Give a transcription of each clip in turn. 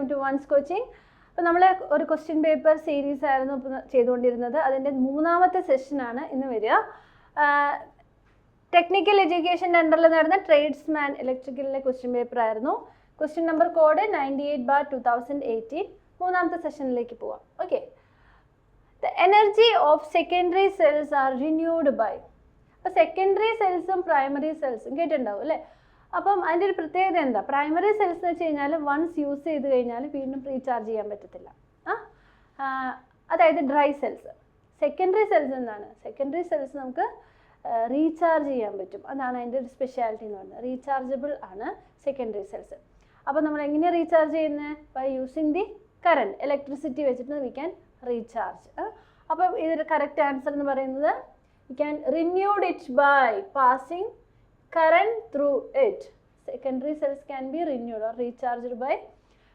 Welcome to once coaching. അപ്പോൾ നമ്മൾ ഒരു ക്വസ്റ്റ്യൻ പേപ്പർ സീരീസ് ആയിരുന്നു ഇപ്പോൾ ചെയ്തുകൊണ്ടിരുന്നത്. അതിൻ്റെ മൂന്നാമത്തെ സെഷനാണ് ഇന്ന് വരിക. ടെക്നിക്കൽ എഡ്യൂക്കേഷൻ്റെ അണ്ടറിൽ നടന്ന ട്രേഡ്സ്മാൻ ഇലക്ട്രിക്കലിലെ ക്വസ്റ്റ്യൻ പേപ്പർ ആയിരുന്നു. Question number code 98/2018. മൂന്നാമത്തെ സെഷനിലേക്ക് പോവാം. Okay, the energy of secondary cells are renewed by. അപ്പോൾ സെക്കൻഡറി സെൽസും പ്രൈമറി സെൽസും കേട്ടിട്ടുണ്ടാവും അല്ലേ? അപ്പം അതിൻ്റെ ഒരു പ്രത്യേകത എന്താ? പ്രൈമറി സെൽസ് എന്ന് വെച്ച് കഴിഞ്ഞാൽ വൺസ് യൂസ് ചെയ്ത് കഴിഞ്ഞാൽ വീണ്ടും റീചാർജ് ചെയ്യാൻ പറ്റത്തില്ല. അതായത് ഡ്രൈ സെൽസ്. സെക്കൻഡറി സെൽസ് എന്താണ്? സെക്കൻഡറി സെൽസ് നമുക്ക് റീചാർജ് ചെയ്യാൻ പറ്റും. അതാണ് അതിൻ്റെ ഒരു സ്പെഷ്യാലിറ്റി എന്ന് പറയുന്നത്. റീചാർജബിൾ ആണ് സെക്കൻഡറി സെൽസ്. അപ്പോൾ നമ്മൾ എങ്ങനെയാണ് റീചാർജ് ചെയ്യുന്നത്? By using the current, electricity വെച്ചിട്ട് വി ക്യാൻ റീചാർജ്. അപ്പോൾ ഇതിൻ്റെ കറക്റ്റ് ആൻസർ എന്ന് പറയുന്നത് we can renewed it by passing current through it. Secondary cells can be renewed or recharged by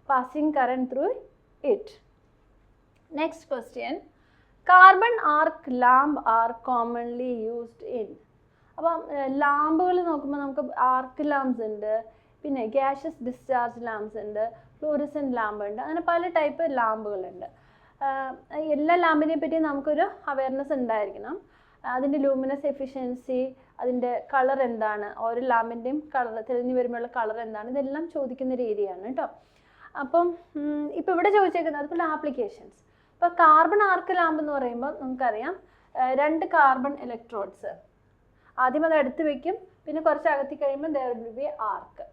passing current through it. Next question. Carbon arc lamp are commonly used in. അപ്പം ലാമ്പുകൾ നോക്കുമ്പോൾ നമുക്ക് ആർക്ക് lamps ഉണ്ട്, പിന്നെ gaseous discharge lamps ഉണ്ട്, ഫ്ലൂറിസെൻറ്റ് lamp ഉണ്ട്, അങ്ങനെ പല type ലാമ്പുകളുണ്ട്. എല്ലാ ലാമ്പിനെ പറ്റി നമുക്കൊരു അവയർനെസ് ഉണ്ടായിരിക്കണം. അതിൻ്റെ ലൂമിനസ് എഫിഷ്യൻസി, അതിൻ്റെ കളർ എന്താണ്, ഓരോ ലാമ്പിൻ്റെയും കളർ തെളിഞ്ഞു വരുമ്പോഴുള്ള കളർ എന്താണ്, ഇതെല്ലാം ചോദിക്കുന്ന ഒരു ഏരിയയാണ് കേട്ടോ. അപ്പം ഇപ്പോൾ ഇവിടെ ചോദിച്ചേക്കുന്നത് അതുപോലെ ആപ്ലിക്കേഷൻസ്. ഇപ്പോൾ കാർബൺ ആർക്ക് ലാമ്പ് എന്ന് പറയുമ്പോൾ നമുക്കറിയാം 2 കാർബൺ ഇലക്ട്രോഡ്സ്. ആദ്യം അത് എടുത്ത് വെക്കും, പിന്നെ കുറച്ച് അകത്തി കഴിയുമ്പോൾ there will be arc.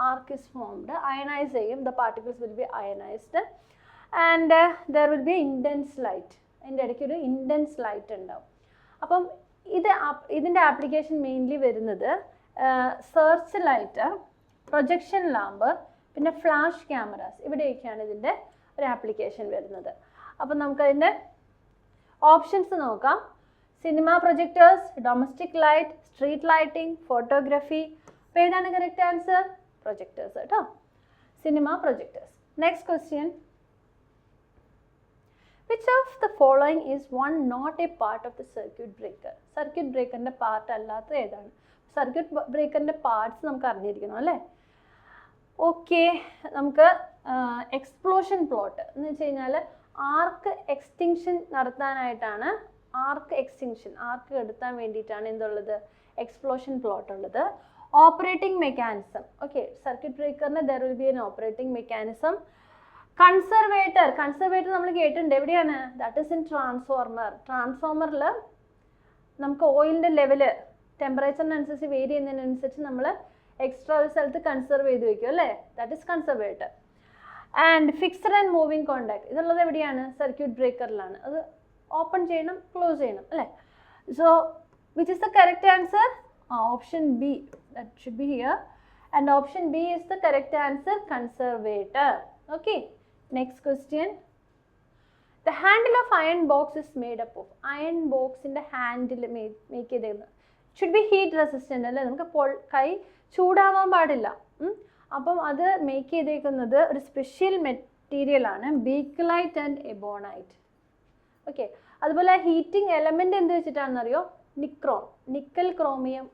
Arc is formed, ionise ചെയ്യും, the particles will be ionised and there will be intense light. അതിൻ്റെ ഇടയ്ക്ക് ഒരു ഇൻറ്റൻസ് ലൈറ്റ് ഉണ്ടാവും. അപ്പം ഇതിൻ്റെ ആപ്ലിക്കേഷൻ മെയിൻലി വരുന്നത് സെർച്ച് ലൈറ്റ്, പ്രൊജക്ഷൻ ലാമ്പ്, പിന്നെ ഫ്ലാഷ് ക്യാമറാസ്, ഇവിടെയൊക്കെയാണ് ഇതിൻ്റെ ഒരു ആപ്ലിക്കേഷൻ വരുന്നത്. അപ്പം നമുക്കതിൻ്റെ ഓപ്ഷൻസ് നോക്കാം. Cinema projectors, domestic light, street lighting, photography. അപ്പോൾ ഏതാണ് കറക്റ്റ് ആൻസർ? പ്രൊജക്ടേഴ്സ് കേട്ടോ, cinema projectors. Next question. Which of the following is one not a part of the circuit breaker? Circuit ബ്രേക്കറിൻ്റെ പാർട്ട് അല്ലാത്ത ഏതാണ്? സർക്യൂട്ട് ബ്രേക്കറിൻ്റെ പാർട്സ് നമുക്ക് അറിഞ്ഞിരിക്കണം അല്ലേ? Okay, നമുക്ക് എക്സ്പ്ലോഷൻ പ്ലോട്ട് എന്ന് വെച്ച് കഴിഞ്ഞാൽ ആർക്ക് എക്സ്റ്റിങ്ഷൻ നടത്താനായിട്ടാണ്. ആർക്ക് എടുത്താൻ വേണ്ടിയിട്ടാണ് എന്തുള്ളത്? എക്സ്പ്ലോഷൻ പ്ലോട്ട് ഉള്ളത്. Operating mechanism. ഓക്കെ, സർക്യൂട്ട് ബ്രേക്കറിന് there will be an operating mechanism. Conservator നമ്മൾ കേട്ടിട്ടുണ്ട്. എവിടെയാണ്? That is in transformer. ട്രാൻസ്ഫോർമറിൽ നമുക്ക് ഓയിലിൻ്റെ ലെവല് ടെമ്പറേച്ചറിനനുസരിച്ച് വേരി ചെയ്യുന്നതിനനുസരിച്ച് നമ്മൾ എക്സ്ട്രാ ഒരു സ്ഥലത്ത് കൺസർവ് ചെയ്ത് വെക്കും അല്ലേ? That is conservator. And fixed and moving contact, ഇതുള്ളത് എവിടെയാണ്? സർക്യൂട്ട് ബ്രേക്കറിലാണ്. അത് ഓപ്പൺ ചെയ്യണം, ക്ലോസ് ചെയ്യണം അല്ലേ? So which is the correct answer? Option B, that should be here. And option B is the correct answer, conservator. Okay, next question. The handle of iron box is made up of. Iron box ന്റെ handle make ചെയ്തേക്കുന്നത് should be heat resistant അല്ലേ? നമുക്ക് കൈ ചൂടാവാൻ പാടില്ല. അപ്പം അത് make ചെയ്തേക്കുന്നത് ഒരു സ്പെഷ്യൽ മെറ്റീരിയൽ ആണ്, ബീക്കലൈറ്റ് ആൻഡ് എബോണൈറ്റ്. ഓക്കെ, അതുപോലെ ഹീറ്റിംഗ് എലമെന്റ് എന്ത് വെച്ചിട്ടാണെന്നറിയോ? നിക്രോം, നിക്കൽ ക്രോമിയം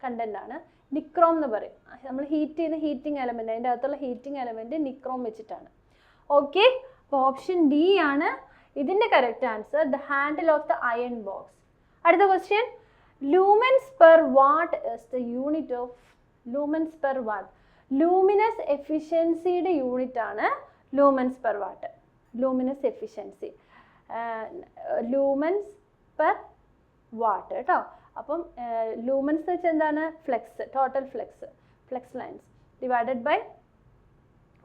കണ്ടന്റ് ആണ് നിക്രോം എന്ന് പറയും. നമ്മൾ ഹീറ്റ് ചെയ്യുന്ന ഹീറ്റിംഗ് എലമെന്റ്, അതിൻ്റെ അകത്തുള്ള ഹീറ്റിംഗ് എലമെന്റ് നിക്രോം വെച്ചിട്ടാണ്. ഓക്കെ, അപ്പോൾ ഓപ്ഷൻ ഡി ആണ് ഇതിൻ്റെ correct answer, the handle of the iron box. അടുത്ത question. Lumens per watt is the unit of lumens per watt. Luminous എഫിഷ്യൻസിയുടെ യൂണിറ്റ് ആണ് lumens per watt. Luminous efficiency, lumens per what കേട്ടോ. അപ്പം lumens എന്ന് വെച്ചാൽ എന്താണ്? Flux, total flux lines divided by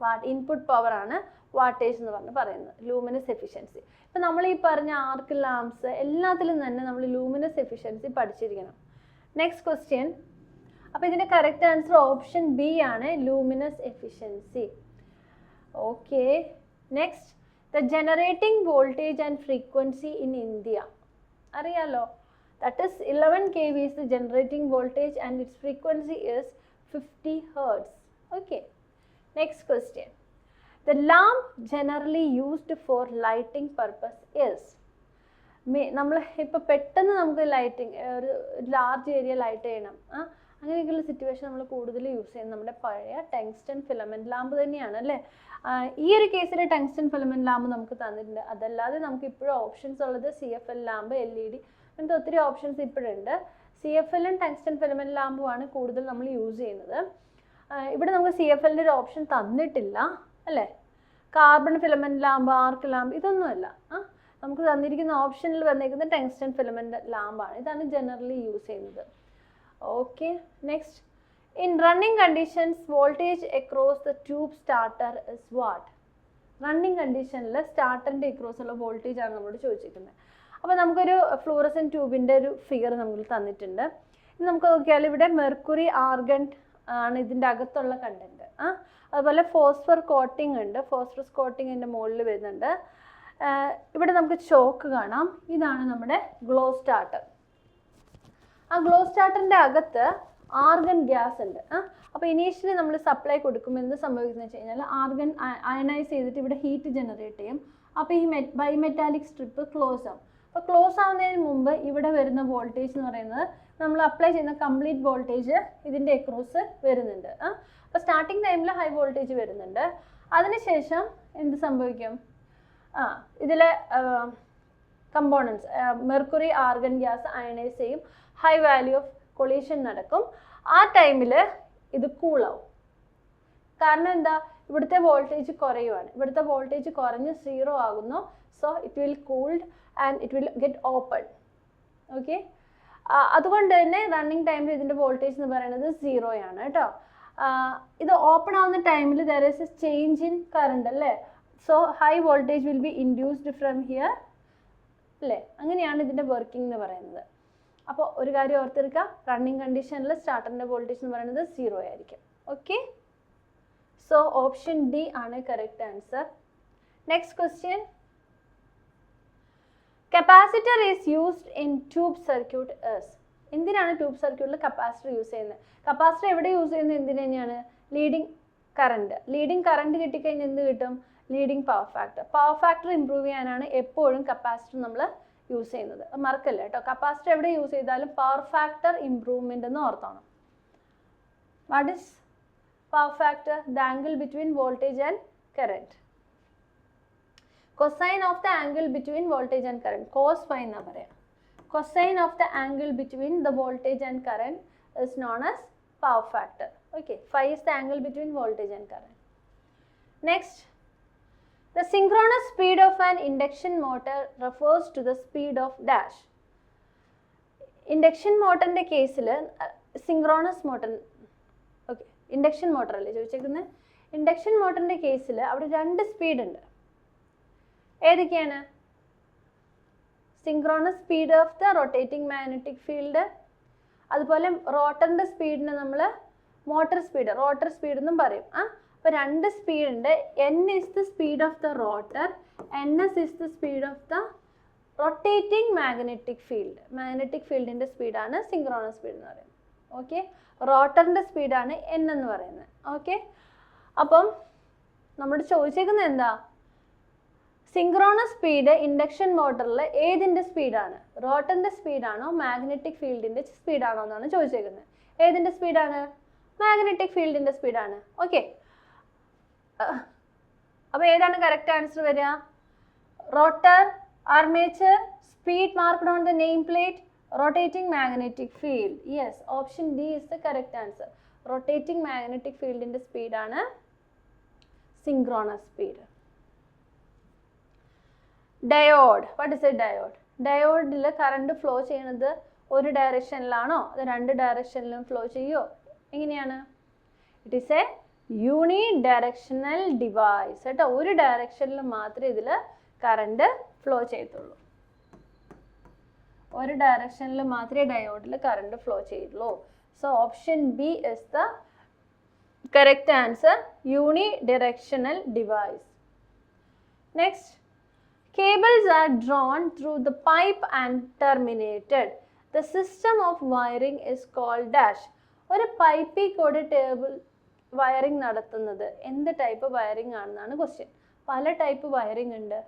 watt, input power ആണ് wattage എന്ന് പറയുന്നത്, ലൂമിനസ് എഫിഷ്യൻസി. ഇപ്പം നമ്മൾ ഈ പറഞ്ഞ ആർക്ക് ലാംപ്സ് എല്ലാത്തിലും തന്നെ നമ്മൾ ലൂമിനസ് എഫിഷ്യൻസി പഠിച്ചിരിക്കണം. Next question. അപ്പോൾ ഇതിൻ്റെ കറക്റ്റ് ആൻസർ ഓപ്ഷൻ ബി ആണ്, luminous efficiency. Okay, next. The generating voltage and frequency in India. അറിയാലോ, that is 11 kV is the generating voltage and its frequency is 50 Hz. Okay. Next question. The lamp generally used for lighting purpose is. നമ്മൾ ഇപ്പോൾ പെട്ടെന്ന് നമുക്ക് lighting ഒരു large area light ചെയ്യണം, അങ്ങനെയൊക്കെയുള്ള situation നമ്മൾ കൂടുതൽ യൂസ് ചെയ്യുന്നത് നമ്മുടെ പഴയ ടങ്സ്റ്റൺ ഫിലമെൻറ്റ് ലാമ്പ് തന്നെയാണ് അല്ലേ. ഈ ഒരു കേസിൽ ടങ്സ്റ്റൺ ഫിലമെൻറ്റ് ലാമ്പ് നമുക്ക് തന്നിട്ടുണ്ട്. അതല്ലാതെ നമുക്ക് ഇപ്പോഴും ഓപ്ഷൻസ് ഉള്ളത് CFL ലാമ്പ്, LED, അങ്ങനത്തെ ഒത്തിരി ഓപ്ഷൻസ് ഇപ്പോഴുണ്ട്. CFL ടങ്സ്റ്റൺ ഫിലമെൻറ്റ് ലാമ്പുമാണ് കൂടുതൽ നമ്മൾ യൂസ് ചെയ്യുന്നത്. ഇവിടെ നമുക്ക് CFLൻ്റെ ഒരു ഓപ്ഷൻ തന്നിട്ടില്ല അല്ലേ. കാർബൺ ഫിലമെൻറ്റ് ലാമ്പ്, ആർക്ക് ലാമ്പ് ഇതൊന്നുമല്ല. നമുക്ക് തന്നിരിക്കുന്ന ഓപ്ഷനിൽ വന്നിരിക്കുന്ന ടങ്സ്റ്റൺ ഫിലമെൻറ്റ് ലാമ്പാണ്. ഇതാണ് ജനറലി യൂസ് ചെയ്യുന്നത്. Okay, next. In running conditions, voltage across the tube starter is what? Running കണ്ടീഷനിൽ സ്റ്റാർട്ടറിൻ്റെ അക്രോസ് ഉള്ള വോൾട്ടേജ് ആണ് നമ്മളോട് ചോദിച്ചിരിക്കുന്നത്. അപ്പോൾ നമുക്കൊരു ഫ്ലൂറസെൻറ്റ് ട്യൂബിൻ്റെ ഒരു ഫിഗർ നമുക്ക് തന്നിട്ടുണ്ട്. ഇനി നമുക്ക് നോക്കിയാൽ ഇവിടെ മെർക്കുറി, ആർഗൺ ആണ് ഇതിൻ്റെ അകത്തുള്ള കണ്ടൻറ്റ്. അതുപോലെ ഫോസ്ഫർ കോട്ടിംഗ് ഉണ്ട്. ഫോസ്ഫറസ് കോട്ടിംഗ് ഇതിൻ്റെ മുകളിൽ വരുന്നുണ്ട്. ഇവിടെ നമുക്ക് ചോക്ക് കാണാം. ഇതാണ് നമ്മുടെ ഗ്ലോ സ്റ്റാർട്ടർ. ആ ഗ്ലോ സ്റ്റാർട്ടറിൻ്റെ അകത്ത് ആർഗൺ ഗ്യാസ് ഉണ്ട്. അപ്പോൾ ഇനീഷ്യലി നമ്മൾ സപ്ലൈ കൊടുക്കുമ്പോൾ എന്ത് സംഭവിക്കുന്നത് വെച്ച് കഴിഞ്ഞാൽ ആർഗൺ അയണൈസ് ചെയ്തിട്ട് ഇവിടെ ഹീറ്റ് ജനറേറ്റ് ചെയ്യും. അപ്പോൾ ഈ ബൈമെറ്റാലിക് സ്ട്രിപ്പ് ക്ലോസ് ആവും. അപ്പോൾ ക്ലോസ് ആവുന്നതിന് മുമ്പ് ഇവിടെ വരുന്ന വോൾട്ടേജ് എന്ന് പറയുന്നത് നമ്മൾ അപ്ലൈ ചെയ്യുന്ന കംപ്ലീറ്റ് വോൾട്ടേജ് ഇതിൻ്റെ അക്രോസ് വരുന്നുണ്ട്. അപ്പോൾ സ്റ്റാർട്ടിങ് ടൈമിൽ ഹൈ വോൾട്ടേജ് വരുന്നുണ്ട്. അതിനുശേഷം എന്ത് സംഭവിക്കും? ഇതിലെ components mercury, argon gas ionise ചെയ്യും. ഹൈ വാല്യൂ ഓഫ് കൊളീഷൻ നടക്കും. ആ ടൈമിൽ ഇത് കൂളാവും. കാരണം എന്താ? ഇവിടുത്തെ വോൾട്ടേജ് കുറയുവാണ്. ഇവിടുത്തെ വോൾട്ടേജ് കുറഞ്ഞ് 0 ആകുന്നു. So it will cooled and it will get open. Okay, അതുകൊണ്ട് തന്നെ റണ്ണിങ് ടൈമിൽ ഇതിൻ്റെ വോൾട്ടേജ് എന്ന് പറയുന്നത് 0 ആണ് കേട്ടോ. ഇത് ഓപ്പൺ ആവുന്ന ടൈമിൽ there is a change in current അല്ലേ. So high voltage will be induced from here അല്ലേ. അങ്ങനെയാണ് ഇതിൻ്റെ വർക്കിംഗ് എന്ന് പറയുന്നത്. അപ്പോൾ ഒരു കാര്യം ഓർത്തെടുക്കുക, റണ്ണിങ് കണ്ടീഷനിൽ സ്റ്റാർട്ടറിൻ്റെ വോൾട്ടേജ് എന്ന് പറയുന്നത് 0 ആയിരിക്കും. ഓക്കെ, സോ ഓപ്ഷൻ ഡി ആണ് correct answer. Next question. Capacitor is used in tube circuit S. എന്തിനാണ് ട്യൂബ് സർക്യൂട്ടിൽ കപ്പാസിറ്റർ യൂസ് ചെയ്യുന്നത്? കപ്പാസിറ്റർ എവിടെ യൂസ് ചെയ്യുന്നത്? എന്തിനു തന്നെയാണ്? ലീഡിങ് കറണ്ട് കിട്ടിക്കഴിഞ്ഞാൽ എന്ത് കിട്ടും? Leading power factor. Power factor improve ചെയ്യാനാണ് എപ്പോഴും കപ്പാസിറ്റർ നമ്മൾ യൂസ് ചെയ്യുന്നത്. മറക്കല്ല കേട്ടോ, കപ്പാസിറ്റർ എവിടെ യൂസ് ചെയ്താലും പവർ ഫാക്ടർ ഇംപ്രൂവ്മെന്റ് എന്ന് ഓർത്തോണം. What is power factor? The angle between voltage and current. Cosine of the angle between voltage and current, cos phi എന്നാ പറയാം. Cosine of the angle between the voltage and current is known as power factor. Okay, phi is the angle between voltage and current. Next. The synchronous speed of an induction motor refers to the speed of dash. Induction motorന്റെ കേസിൽ synchronous motor, okay induction motor അല്ലേ ചോദിച്ചേക്കുന്നത്. Induction മോട്ടറിൻ്റെ കേസിൽ അവിടെ 2 speed ഉണ്ട്. ഏതൊക്കെയാണ്? Synchronous speed of the rotating magnetic field, അതുപോലെ റോട്ടറിൻ്റെ സ്പീഡിന് നമ്മൾ rotor speed എന്നും പറയും. അപ്പോൾ 2 സ്പീഡ് ഉണ്ട്. N is the speed of the rotor, NS is the speed of the rotating magnetic field. Magnetic ഫീൽഡിൻ്റെ സ്പീഡാണ് സിങ്ക്രോണസ് സ്പീഡ് എന്ന് പറയുന്നത്. ഓക്കെ, റോട്ടറിൻ്റെ സ്പീഡാണ് N എന്ന് പറയുന്നത്. ഓക്കെ, അപ്പം നമ്മൾ ചോദിച്ചേക്കുന്നത് എന്താ? സിങ്ക്രോണസ് സ്പീഡ് ഇൻഡക്ഷൻ മോട്ടറിൽ ഏതിൻ്റെ സ്പീഡാണ്? റോട്ടറിൻ്റെ സ്പീഡാണോ മാഗ്നറ്റിക് ഫീൽഡിൻ്റെ സ്പീഡാണോ എന്നാണ് ചോദിച്ചേക്കുന്നത്. ഏതിൻ്റെ സ്പീഡാണ്? മാഗ്നറ്റിക് ഫീൽഡിൻ്റെ സ്പീഡാണ്. ഓക്കെ, അപ്പോൾ ഏതാണ് കറക്റ്റ് ആൻസർ വരിക? Rotor, armature, speed marked on the name plate, rotating magnetic field. Yes, option D is the correct answer. Rotating magnetic ഫീൽഡിൻ്റെ സ്പീഡാണ് synchronous speed. Diode. What is a diode? ഡയോഡിൽ current flow ചെയ്യുന്നത് ഒരു ഡയറക്ഷനിലാണോ അത് 2 ഡയറക്ഷനിലും flow ചെയ്യുമോ? എങ്ങനെയാണ്? It is a unidirectional device കേട്ടോ. ഒരു ഡയറക്ഷനിൽ മാത്രമേ ഇതിൽ കറണ്ട് ഫ്ലോ ചെയ്യത്തുള്ളൂ. ഒരു ഡയറക്ഷനിൽ മാത്രമേ ഡയോഡിൽ കറണ്ട് ഫ്ലോ ചെയ്യുള്ളൂ. So option B is the correct answer, unidirectional device. Next. Cables are drawn through the pipe and terminated. The system of wiring is called dash. ഒരു പൈപ്പിൽ കൂടെ ടേബിൾ വയറിംഗ് നടത്തുന്നത് എന്ത് ടൈപ്പ് വയറിംഗ് ആണെന്നാണ് question. പല type wiring ഉണ്ട്.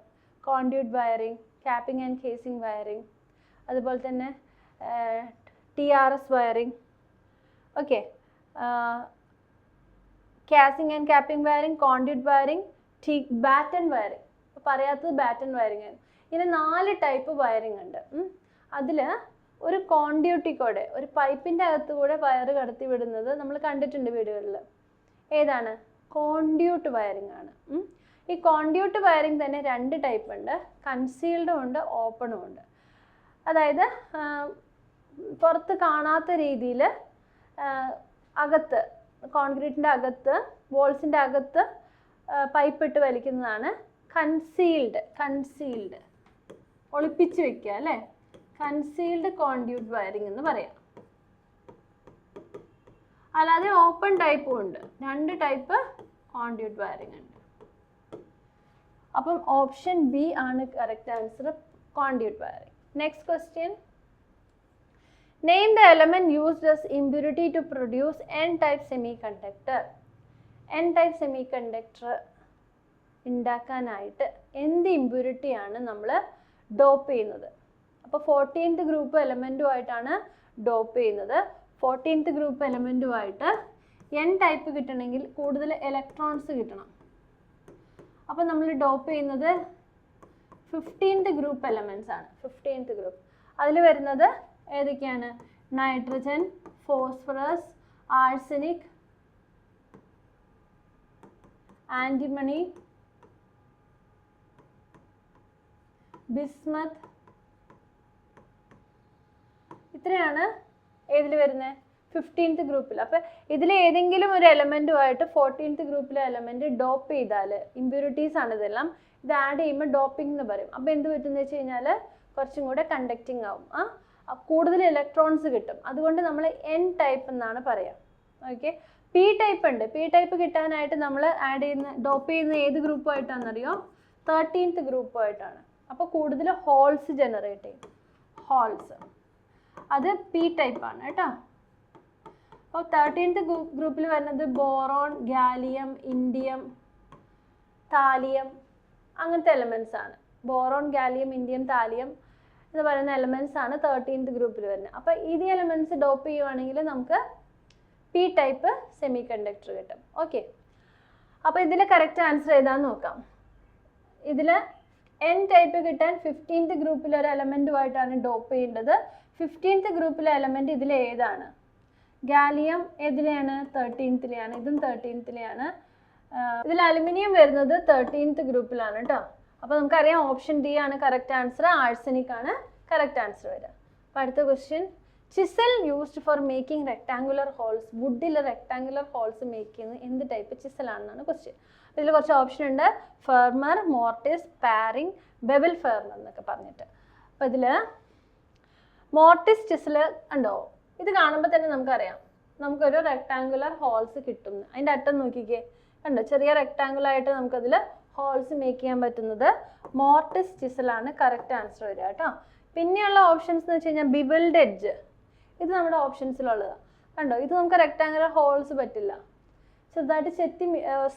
Conduit wiring, capping and casing wiring, അതുപോലെ തന്നെ TRS wiring, okay, casing and capping wiring, conduit wiring, batten wiring. പറയാത്തത് ബാറ്റൺ വയറിംഗ് ആണ്. ഇങ്ങനെ 4 ടൈപ്പ് വയറിംഗ് ഉണ്ട്. അതിൽ ഒരു കോൺഡ്യൂട്ടിക്കൂടെ, ഒരു പൈപ്പിൻ്റെ അകത്ത് കൂടെ വയർ കടത്തി വിടുന്നത് നമ്മൾ കണ്ടിട്ടുണ്ട് വീടുകളിൽ. ഏതാണ്? കോൺഡ്യൂട്ട് വയറിംഗ് ആണ്. ഈ കോൺഡ്യൂട്ട് വയറിംഗ് തന്നെ 2 ടൈപ്പ് ഉണ്ട്, കൺസീൽഡും ഉണ്ട്, ഓപ്പണും ഉണ്ട്. അതായത് പുറത്ത് കാണാത്ത രീതിയിൽ അകത്ത്, കോൺക്രീറ്റിൻ്റെ അകത്ത്, വോൾസിൻ്റെ അകത്ത് പൈപ്പ് ഇട്ട് വലിക്കുന്നതാണ് കൺസീൽഡ്, ഒളിപ്പിച്ച് വെക്കുക അല്ലേ, കൺസീൽഡ് കോൺഡ്യൂട്ട് വയറിംഗ് എന്ന് പറയാം. അല്ലാതെ ഓപ്പൺ ടൈപ്പും ഉണ്ട്, 2 ടൈപ്പ് കോൺഡ്യൂട്ട് വയറിംഗ് ഉണ്ട്. അപ്പം ഓപ്ഷൻ ബി ആണ് correct answer, conduit wiring. Next question, name the element used as impurity to produce n-type semiconductor. n-type semiconductor ഉണ്ടാക്കാനായിട്ട് എന്ത് ഇമ്പ്യൂരിറ്റിയാണ് നമ്മൾ ഡോപ്പ് ചെയ്യുന്നത്? അപ്പോൾ 14th ഗ്രൂപ്പ് എലമെൻറ്റുമായിട്ടാണ് ഡോപ്പ് ചെയ്യുന്നത്. 14th ഗ്രൂപ്പ് എലമെൻറ്റുമായിട്ട് n ടൈപ്പ് കിട്ടണമെങ്കിൽ കൂടുതൽ ഇലക്ട്രോൺസ് കിട്ടണം. അപ്പോൾ നമ്മൾ ഡോപ്പ് ചെയ്യുന്നത് 15th ഗ്രൂപ്പ് എലമെൻറ്റ്സ് ആണ്. 15th ഗ്രൂപ്പ് അതിൽ വരുന്നത് ഏതൊക്കെയാണ്? Nitrogen, phosphorus, arsenic, antimony, bismuth. ഇത്രയാണ് ഏതിൽ വരുന്നത്? 15th ഗ്രൂപ്പിൽ. അപ്പോൾ ഇതിൽ ഏതെങ്കിലും ഒരു എലമെൻറ്റുമായിട്ട് 14th ഗ്രൂപ്പിലെ എലമെൻറ്റ് ഡോപ്പ് ചെയ്താൽ, ഇമ്പ്യൂരിറ്റീസ് ആണ് ഇതെല്ലാം, ഇത് ആഡ് ചെയ്യുമ്പോൾ ഡോപ്പിംഗ് എന്ന് പറയും. അപ്പോൾ എന്ത് പറ്റുമെന്ന് വെച്ച് കഴിഞ്ഞാൽ കുറച്ചും കൂടെ കണ്ടക്റ്റിംഗ് ആവും, കൂടുതൽ ഇലക്ട്രോൺസ് കിട്ടും. അതുകൊണ്ട് നമ്മൾ n ടൈപ്പ് എന്നാണ് പറയാം. ഓക്കെ, പി ടൈപ്പ് ഉണ്ട്. പി ടൈപ്പ് കിട്ടാനായിട്ട് നമ്മൾ ഡോപ്പ് ചെയ്യുന്ന ഏത് ഗ്രൂപ്പുമായിട്ടാണെന്നറിയോ? 13th ഗ്രൂപ്പുമായിട്ടാണ്. അപ്പോൾ കൂടുതൽ ഹോൾസ് ജനറേറ്റ് ചെയ്യും, ഹോൾസ്. അത് പി ടൈപ്പാണ് കേട്ടോ. അപ്പോൾ 13th ഗ്രൂപ്പിൽ വരുന്നത് ബോറോൺ, ഗാലിയം, ഇൻഡിയം, താലിയം, അങ്ങനത്തെ എലമെൻറ്റ്സ് ആണ്. ബോറോൺ, ഗാലിയം, ഇൻഡിയം, താലിയം എന്ന് പറയുന്ന എലമെൻറ്റ്സ് ആണ് 13th ഗ്രൂപ്പിൽ വരുന്നത്. അപ്പോൾ ഈ എലമെൻറ്റ്സ് ഡോപ്പ് ചെയ്യുവാണെങ്കിൽ നമുക്ക് പി ടൈപ്പ് സെമി കണ്ടക്ടർ കിട്ടും. ഓക്കെ, അപ്പോൾ ഇതിൽ കറക്റ്റ് ആൻസർ ഏതാണെന്ന് നോക്കാം. ഇതിൽ n ടൈപ്പ് കിട്ടാൻ 15th ഗ്രൂപ്പിലെ ഒരു എലമെൻറ്റുമായിട്ടാണ് ഡോപ്പ് ചെയ്യേണ്ടത്. 15th ഗ്രൂപ്പിലെ എലമെൻറ്റ് ഇതിൽ ഏതാണ്? ഗാലിയം ഏതിലെയാണ്? 13th-ലെയാണ്. ഇതും 13th-ലെയാണ്. ഇതിൽ അലുമിനിയം വരുന്നത് 13th ഗ്രൂപ്പിലാണ് കേട്ടോ. അപ്പോൾ നമുക്കറിയാം ഓപ്ഷൻ ഡി ആണ് കറക്റ്റ് ആൻസർ, ആഴ്സനിക് ആണ് കറക്റ്റ് ആൻസർ വരിക. അപ്പോൾ അടുത്ത question, chisel used for making rectangular holes. വുഡിൽ റെക്ടാങ്കുലർ ഹോൾസ് മേക്ക് ചെയ്യുന്നത് എന്ത് ടൈപ്പ് ചിസലാണെന്നാണ് ക്വസ്റ്റ്യൻ. ഇതിൽ കുറച്ച് ഓപ്ഷൻ ഉണ്ട്, ഫെർമർ, മോർട്ടിസ്, പാരിംഗ്, ബെവൽ ഫെർമർ എന്നൊക്കെ പറഞ്ഞിട്ട്. അപ്പോൾ ഇതിൽ മോർട്ടിസ് ചിസൽ ഉണ്ടോ? ഇത് കാണുമ്പോൾ തന്നെ നമുക്കറിയാം നമുക്കൊരു റെക്ടാങ്കുലർ ഹോൾസ് കിട്ടും. അതിൻ്റെ അറ്റം നോക്കിക്കേ, കണ്ടോ? ചെറിയ റെക്ടാങ്കുലായിട്ട് നമുക്കതിൽ ഹോൾസ് മേക്ക് ചെയ്യാൻ പറ്റുന്നത് മോർട്ടിസ് ചിസലാണ് കറക്റ്റ് ആൻസർ വരിക കേട്ടോ. പിന്നെയുള്ള ഓപ്ഷൻസ് എന്ന് വെച്ച് കഴിഞ്ഞാൽ ബിവൽഡ് എഡ്ജ്, ഇത് നമ്മുടെ ഓപ്ഷൻസിലുള്ളതാണ്. കണ്ടോ? ഇത് നമുക്ക് റെക്ടാങ്കുലർ ഹോൾസ് പറ്റില്ല, ചെറുതായിട്ട്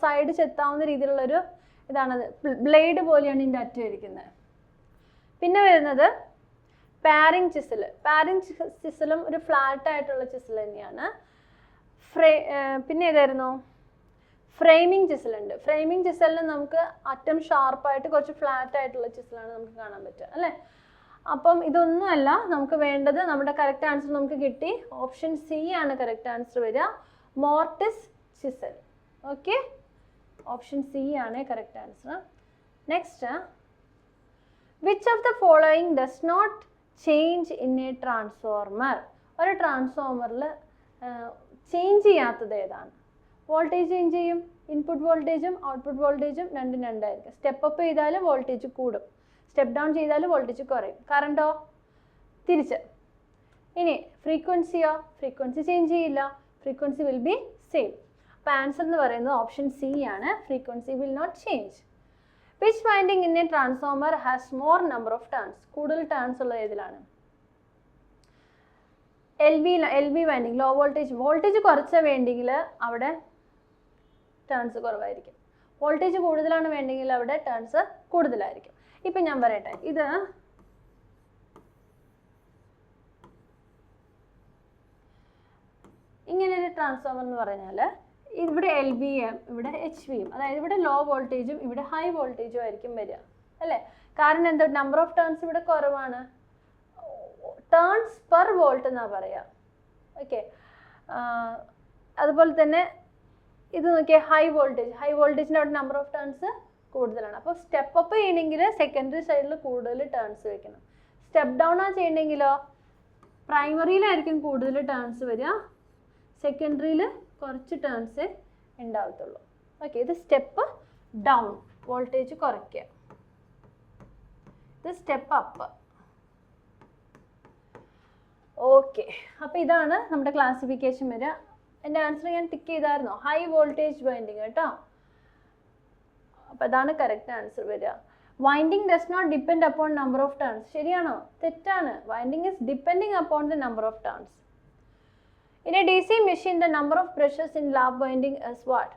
സൈഡ് ചെത്താവുന്ന രീതിയിലുള്ളൊരു ഇതാണത്, ബ്ലേഡ് പോലെയാണ് ഇതിൻ്റെ അറ്റം ഇരിക്കുന്നത്. പിന്നെ വരുന്നത് പാരിംഗ് ചിസൽ. പാരിംഗ് ചിസലും ഒരു ഫ്ലാറ്റ് ആയിട്ടുള്ള ചിസൽ തന്നെയാണ്. പിന്നെ ഏതായിരുന്നു? ഫ്രെയിമിംഗ് ചിസലുണ്ട്. ഫ്രെയിമിംഗ് ചിസലിന് നമുക്ക് അറ്റം ഷാർപ്പായിട്ട് കുറച്ച് ഫ്ലാറ്റ് ആയിട്ടുള്ള ചിസലാണ് നമുക്ക് കാണാൻ പറ്റുക അല്ലേ. അപ്പം ഇതൊന്നുമല്ല നമുക്ക് വേണ്ടത്. നമ്മുടെ കറക്റ്റ് ആൻസർ നമുക്ക് കിട്ടി, ഓപ്ഷൻ സി ആണ് കറക്റ്റ് ആൻസർ വരിക, mortise chisel. Okay, option C ആണ് correct answer. Next, which of the following does not change in a transformer. ഒരു ട്രാൻസ്ഫോർമറിൽ ചേഞ്ച് ചെയ്യാത്തത് ഏതാണ്? വോൾട്ടേജ് ചേഞ്ച് ചെയ്യും, ഇൻപുട്ട് വോൾട്ടേജും ഔട്ട്പുട്ട് വോൾട്ടേജും രണ്ടും രണ്ടായിരിക്കും. സ്റ്റെപ്പ് അപ്പ് ചെയ്താൽ വോൾട്ടേജ് കൂടും, സ്റ്റെപ്പ് ഡൗൺ ചെയ്താൽ വോൾട്ടേജ് കുറയും. കറണ്ടോ? തിരിച്ച്. ഇനി ഫ്രീക്വൻസിയോ? ഫ്രീക്വൻസി ചേഞ്ച് ചെയ്യില്ല, ഫ്രീക്വൻസി വിൽ ബി സെയിം. അപ്പോൾ ആൻസർ എന്ന് പറയുന്നത് ഓപ്ഷൻ സി ആണ്, frequency will not change. Which winding in a transformer has more number of turns. കൂടുതൽ ടേൺസ് ഉള്ളത് ഏതിലാണ്? L V winding, low voltage കുറച്ച വേണ്ടെങ്കിൽ അവിടെ ടേൺസ് കുറവായിരിക്കും. വോൾട്ടേജ് കൂടുതലാണ് വേണ്ടെങ്കിൽ അവിടെ ടേൺസ് കൂടുതലായിരിക്കും. ഇപ്പം ഞാൻ പറയട്ടെ, ഇത് ഇങ്ങനെ ട്രാൻസ്ഫോമർ എന്ന് പറഞ്ഞാൽ ഇവിടെ LVM ഇവിടെ HVM, അതായത് ഇവിടെ ലോ വോൾട്ടേജും ഇവിടെ ഹൈ വോൾട്ടേജും ആയിരിക്കും വരിക അല്ലേ. കാരണം എന്താ, നമ്പർ ഓഫ് ടേൺസ് ഇവിടെ കുറവാണ്, ടേൺസ് പെർ വോൾട്ട് എന്നാണ് പറയുക. ഓക്കെ, അതുപോലെ തന്നെ ഇത് നോക്കിയാൽ ഹൈ വോൾട്ടേജിൻ്റെ അവിടെ നമ്പർ ഓഫ് ടേൺസ് കൂടുതലാണ്. അപ്പോൾ സ്റ്റെപ്പ് അപ്പ് ചെയ്യണമെങ്കിൽ സെക്കൻഡറി സൈഡിൽ കൂടുതൽ ടേൺസ് വെക്കണം. സ്റ്റെപ്പ് ഡൗൺ ആ ചെയ്യണമെങ്കിലോ പ്രൈമറിയിലായിരിക്കും കൂടുതൽ ടേൺസ് വരിക, സെക്കൻഡറിയിൽ കുറച്ച് ടേൺസ് ഉണ്ടാവത്തുള്ളൂ. ഓക്കെ, ഇത് സ്റ്റെപ്പ് ഡൗൺ, വോൾട്ടേജ് കുറയ്ക്കുക. ഇത് സ്റ്റെപ്പ് അപ്പ്. ഓക്കെ, അപ്പോൾ ഇതാണ് നമ്മുടെ ക്ലാസിഫിക്കേഷൻ വരിക. എൻ്റെ ആൻസർ ഞാൻ ടിക്ക് ചെയ്തായിരുന്നോ, ഹൈ വോൾട്ടേജ് വൈൻഡിങ് കേട്ടോ. അപ്പോൾ അതാണ് കറക്റ്റ് ആൻസർ വരിക. Winding does not depend upon number of turns. ശരിയാണോ? തെറ്റാണ്. Winding is depending upon the number of turns. In a DC machine, the number of brushes in lap winding is what?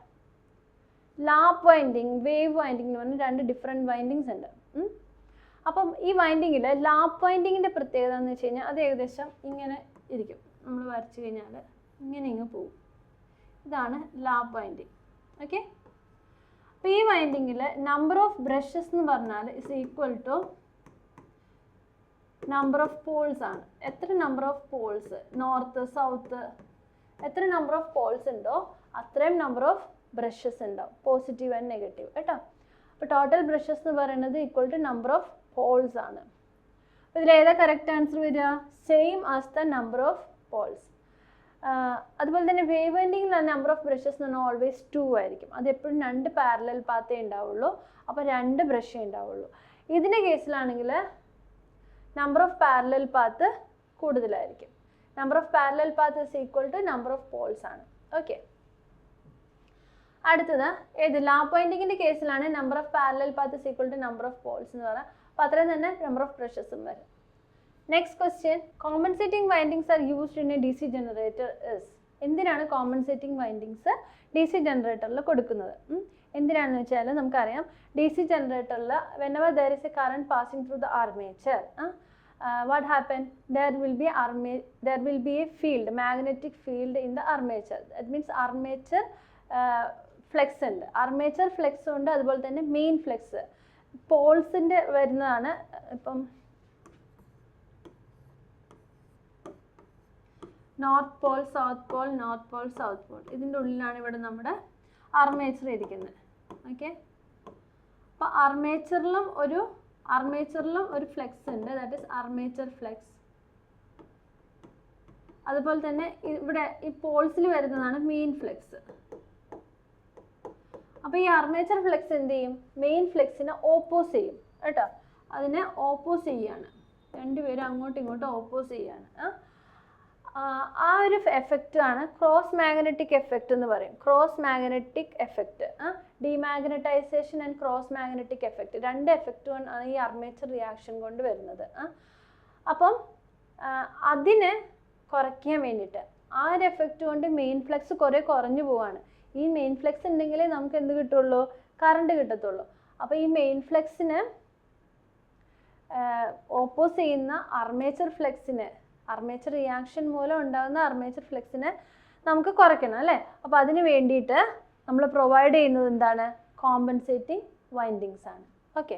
Lap winding, wave winding എന്ന് പറഞ്ഞാൽ രണ്ട് different windings ഉണ്ട്. അപ്പം ഈ വൈൻഡിങ്ങിൽ lap വൈൻഡിങ്ങിൻ്റെ പ്രത്യേകത എന്ന് വെച്ച് കഴിഞ്ഞാൽ അത് ഏകദേശം ഇങ്ങനെ ഇരിക്കും. നമ്മൾ വരച്ച് കഴിഞ്ഞാൽ ഇങ്ങനെ ഇങ്ങ് പോകും. ഇതാണ് ലാപ്പ് വൈൻഡിങ്. ഓക്കെ, അപ്പോൾ ഈ വൈൻഡിങ്ങിൽ നമ്പർ ഓഫ് ബ്രഷസ് എന്ന് പറഞ്ഞാൽ is equal to number of poles ആണ്. എത്ര number of poles, north south, എത്ര നമ്പർ ഓഫ് പോൾസ് ഉണ്ടോ അത്രയും നമ്പർ ഓഫ് ബ്രഷസ് ഉണ്ടാവും, പോസിറ്റീവ് ആൻഡ് നെഗറ്റീവ് കേട്ടോ. അപ്പോൾ ടോട്ടൽ ബ്രഷസ് എന്ന് പറയുന്നത് equal to number of poles ആണ്. അപ്പോൾ ഇതിലേതാ കറക്റ്റ് ആൻസർ വരിക? Same as the number of poles. അതുപോലെ തന്നെ വേവ് വൈൻഡിങ്ങിൽ നമ്പർ ഓഫ് ബ്രഷസ് എന്ന് പറഞ്ഞാൽ ഓൾവേസ് 2 ആയിരിക്കും. അത് എപ്പോഴും 2 പാരലൽ പാത്തേ ഉണ്ടാവുള്ളൂ, അപ്പോൾ 2 ബ്രഷേ ഉണ്ടാവുള്ളൂ. ഇതിൻ്റെ കേസിലാണെങ്കിൽ നമ്പർ ഓഫ് പാരലൽ പാത്ത് കൂടുതലായിരിക്കും. Number of parallel path is equal to number of poles ആണ്. ഓക്കെ, അടുത്തത് ഏത് ലാപ്പ് വൈൻഡിങ്ങിൻ്റെ കേസിലാണ് number of parallel path is equal to number of poles എന്ന് പറയാം. അപ്പോൾ അത്രയും തന്നെ നമ്പർ ഓഫ് ബ്രഷസും വരും. Next question, compensating windings are used in a DC generator is. എന്തിനാണ് കോമ്പൻസേറ്റിംഗ് വൈൻഡിങ്സ് DC ജനറേറ്ററിൽ കൊടുക്കുന്നത്? എന്തിനാണെന്ന് വെച്ചാൽ നമുക്കറിയാം DC ജനറേറ്ററിൽ whenever there is a current passing through the armature, what happen? There will be a field, magnetic field in the armature. That means armature flux ഉണ്ട്, armature flux ഉണ്ട്, അതുപോലെ തന്നെ മെയിൻ ഫ്ലക്സ് പോൾസിൻ്റെ വരുന്നതാണ്. ഇപ്പം north Paul south Paul, north Paul south Paul, ഇതിൻ്റെ ഉള്ളിലാണ് ഇവിടെ നമ്മുടെ ആർമേച്ചർ ഇരിക്കുന്നത്. ഓക്കെ, അപ്പോൾ ആർമേച്ചറിലും ഒരു ഫ്ലെക്സ് ഉണ്ട്, ദാറ്റ് ഈസ് ആർമേച്ചർ ഫ്ലെക്സ്. അതുപോലെ തന്നെ ഇവിടെ ഈ പോൾസിൽ വരുന്നതാണ് മെയിൻ ഫ്ലെക്സ്. അപ്പോൾ ഈ ആർമേച്ചർ ഫ്ലെക്സ് എന്ത് ചെയ്യും? മെയിൻ ഫ്ലെക്സിനെ ഓപ്പോസ് ചെയ്യും കേട്ടോ. അതിനെ ഓപ്പോസ് ചെയ്യാണ്, രണ്ടുപേരും അങ്ങോട്ടും ഇങ്ങോട്ടും ഓപ്പോസ് ചെയ്യാണ്. ആ ഒരു എഫക്റ്റ് ആണ് ക്രോസ് മാഗ്നറ്റിക് എഫക്റ്റ് എന്ന് പറയും. Cross magnetic effect, demagnetisation and cross magnetic effect, രണ്ട് എഫക്റ്റ് ആണ് ഈ ആർമേച്ചർ റിയാക്ഷൻ കൊണ്ട് വരുന്നത്. അപ്പം അതിനെ കുറയ്ക്കാൻ വേണ്ടിയിട്ട് ആ ഒരു എഫക്റ്റ് കൊണ്ട് മെയിൻ ഫ്ലക്സ് കുറേ കുറഞ്ഞു പോവാണ്. ഈ മെയിൻ ഫ്ലക്സ് ഉണ്ടെങ്കിലേ നമുക്ക് എന്ത് കിട്ടുള്ളൂ? കറണ്ട് കിട്ടത്തുള്ളൂ. അപ്പോൾ ഈ മെയിൻ ഫ്ലക്സിന് ഓപ്പോസ് ചെയ്യുന്ന ആർമേച്ചർ റിയാക്ഷൻ മൂലം ഉണ്ടാകുന്ന ആർമേച്ചർ ഫ്ലക്സിനെ നമുക്ക് കുറയ്ക്കണം അല്ലേ. അപ്പോൾ അതിന് വേണ്ടിയിട്ട് നമ്മൾ പ്രൊവൈഡ് ചെയ്യുന്നത് എന്താണ്? കോമ്പൻസേറ്റിംഗ് വൈൻഡിങ്സ് ആണ്. Okay,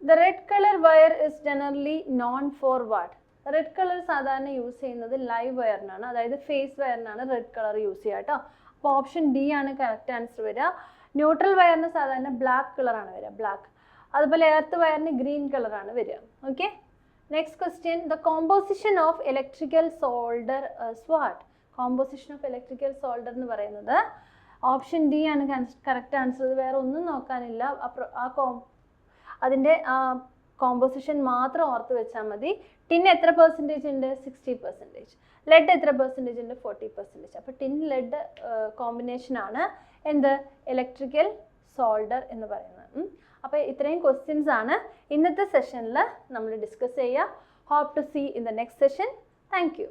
the red colour wire is generally known for what? Red colour സാധാരണ യൂസ് ചെയ്യുന്നത് ലൈവ് വയറിനാണ്, അതായത് ഫേസ് വയറിനാണ് റെഡ് കളർ യൂസ് ചെയ്യുക കേട്ടോ. അപ്പോൾ ഓപ്ഷൻ ഡി ആണ് കറക്റ്റ് ആൻസർ വരിക. ന്യൂട്രൽ വയറിന് സാധാരണ ബ്ലാക്ക് കളറാണ് വരിക, ബ്ലാക്ക്. അതുപോലെ എർത്ത് വയറിന് ഗ്രീൻ കളറാണ് വരിക. Okay, next question, the composition of electrical solder is what? Composition of electrical solder എന്ന് പറയുന്നത് ഓപ്ഷൻ ഡി ആണ് കറക്റ്റ് ആൻസർ. വേറെ ഒന്നും നോക്കാനില്ല, അതിൻ്റെ കോമ്പോസിഷൻ മാത്രം ഓർത്ത് വെച്ചാൽ മതി. ടിൻ എത്ര പെർസെൻറ്റേജ് ഉണ്ട്? 60%. ലെഡ് എത്ര പെർസെൻറ്റേജ് ഉണ്ട്? 40%. അപ്പോൾ ടിൻ ലെഡ് കോമ്പിനേഷനാണ് എന്ത്? ഇലക്ട്രിക്കൽ സോൾഡർ എന്ന് പറയുന്നത്. അപ്പോൾ ഇത്രയും ക്വസ്റ്റ്യൻസ് ആണ് ഇന്നത്തെ സെഷനിൽ നമ്മൾ ഡിസ്കസ് ചെയ്യുക. Hope to see in the next session. Thank U.